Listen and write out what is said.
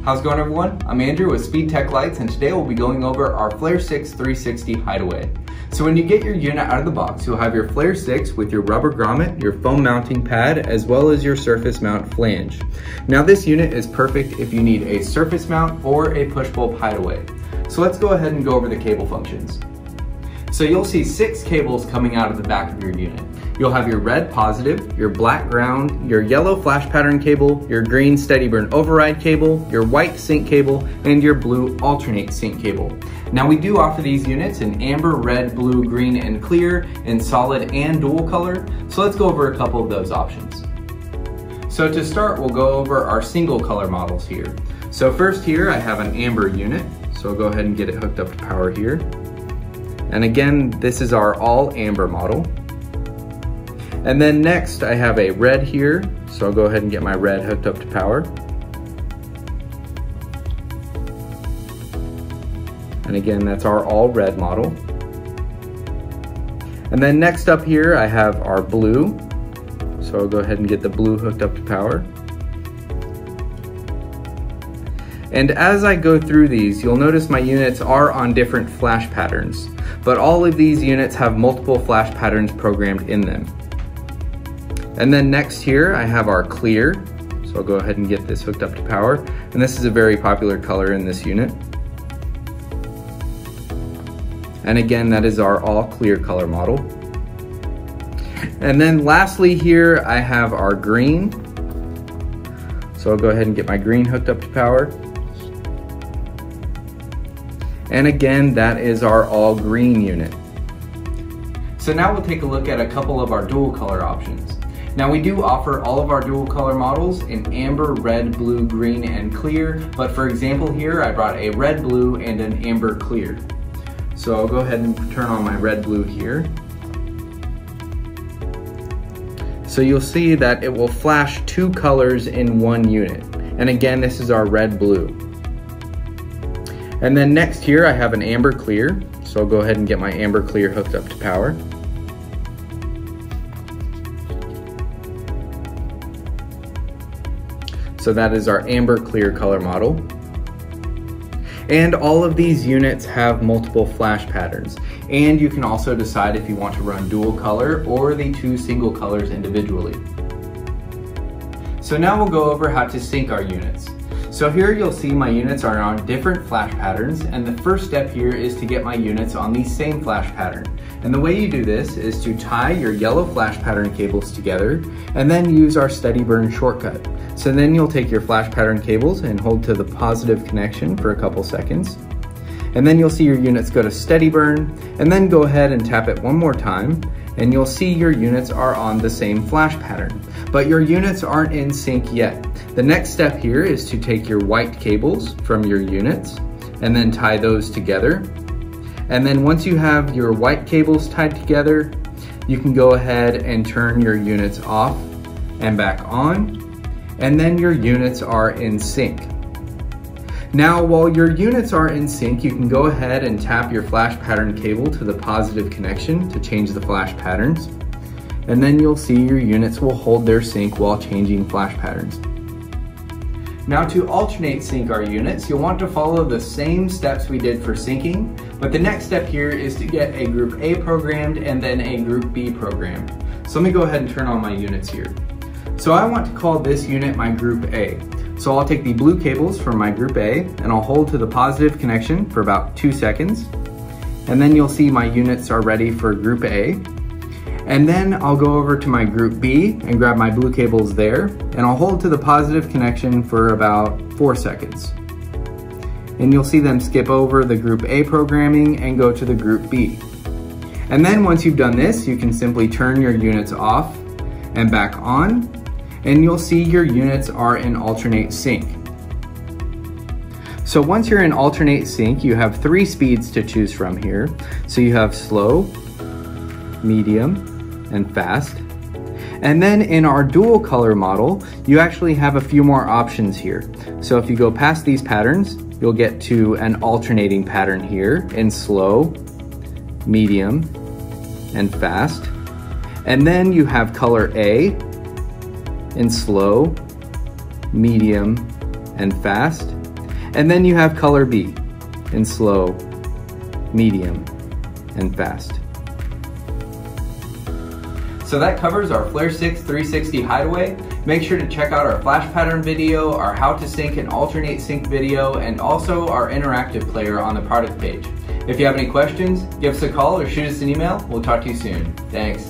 How's it going, everyone? I'm Andrew with SpeedTech Lights, and today we'll be going over our Flare 6 360 Hideaway. So when you get your unit out of the box, you'll have your Flare 6 with your rubber grommet, your foam mounting pad, as well as your surface mount flange. Now this unit is perfect if you need a surface mount or a push bulb hideaway. So let's go ahead and go over the cable functions. So you'll see 6 cables coming out of the back of your unit. You'll have your red positive, your black ground, your yellow flash pattern cable, your green steady burn override cable, your white sync cable, and your blue alternate sync cable. Now we do offer these units in amber, red, blue, green, and clear, in solid and dual color. So let's go over a couple of those options. So to start, we'll go over our single color models here. So first here, I have an amber unit. So I'll go ahead and get it hooked up to power here. And again, this is our all amber model. And then next I have a red here, so I'll go ahead and get my red hooked up to power. And again, that's our all red model. And then next up here I have our blue, so I'll go ahead and get the blue hooked up to power. And as I go through these, you'll notice my units are on different flash patterns, but all of these units have multiple flash patterns programmed in them. And then next here, I have our clear. So I'll go ahead and get this hooked up to power. And this is a very popular color in this unit. And again, that is our all clear color model. And then lastly here, I have our green. So I'll go ahead and get my green hooked up to power. And again, that is our all green unit. So now we'll take a look at a couple of our dual color options. Now we do offer all of our dual color models in amber, red, blue, green, and clear, but for example here, I brought a red, blue, and an amber clear. So I'll go ahead and turn on my red, blue here. So you'll see that it will flash 2 colors in one unit. And again, this is our red, blue. And then next here, I have an amber clear. So I'll go ahead and get my amber clear hooked up to power. So that is our amber clear color model. And all of these units have multiple flash patterns. And you can also decide if you want to run dual color or the 2 single colors individually. So now we'll go over how to sync our units. So here you'll see my units are on different flash patterns, and the first step here is to get my units on the same flash pattern. And the way you do this is to tie your yellow flash pattern cables together and then use our steady burn shortcut. So then you'll take your flash pattern cables and hold to the positive connection for a couple seconds. And then you'll see your units go to steady burn, and then go ahead and tap it one more time, and you'll see your units are on the same flash pattern. But your units aren't in sync yet. The next step here is to take your white cables from your units and then tie those together. And then once you have your white cables tied together, you can go ahead and turn your units off and back on, and then your units are in sync. Now, while your units are in sync, you can go ahead and tap your flash pattern cable to the positive connection to change the flash patterns. And then you'll see your units will hold their sync while changing flash patterns. Now to alternate sync our units, you'll want to follow the same steps we did for syncing, but the next step here is to get a group A programmed and then a group B programmed. So let me go ahead and turn on my units here. So I want to call this unit my group A. So I'll take the blue cables from my group A and I'll hold to the positive connection for about 2 seconds. And then you'll see my units are ready for group A. And then I'll go over to my group B and grab my blue cables there, and I'll hold to the positive connection for about 4 seconds. And you'll see them skip over the group A programming and go to the group B. And then once you've done this, you can simply turn your units off and back on, and you'll see your units are in alternate sync. So once you're in alternate sync, you have 3 speeds to choose from here. So you have slow, medium, and fast. And then in our dual color model, you actually have a few more options here. So if you go past these patterns, you'll get to an alternating pattern here in slow, medium, and fast. And then you have color A in slow, medium, and fast. And then you have color B in slow, medium, and fast. So that covers our Flare 6 360 Hideaway. Make sure to check out our flash pattern video, our how to sync and alternate sync video, and also our interactive player on the product page. If you have any questions, give us a call or shoot us an email. We'll talk to you soon. Thanks.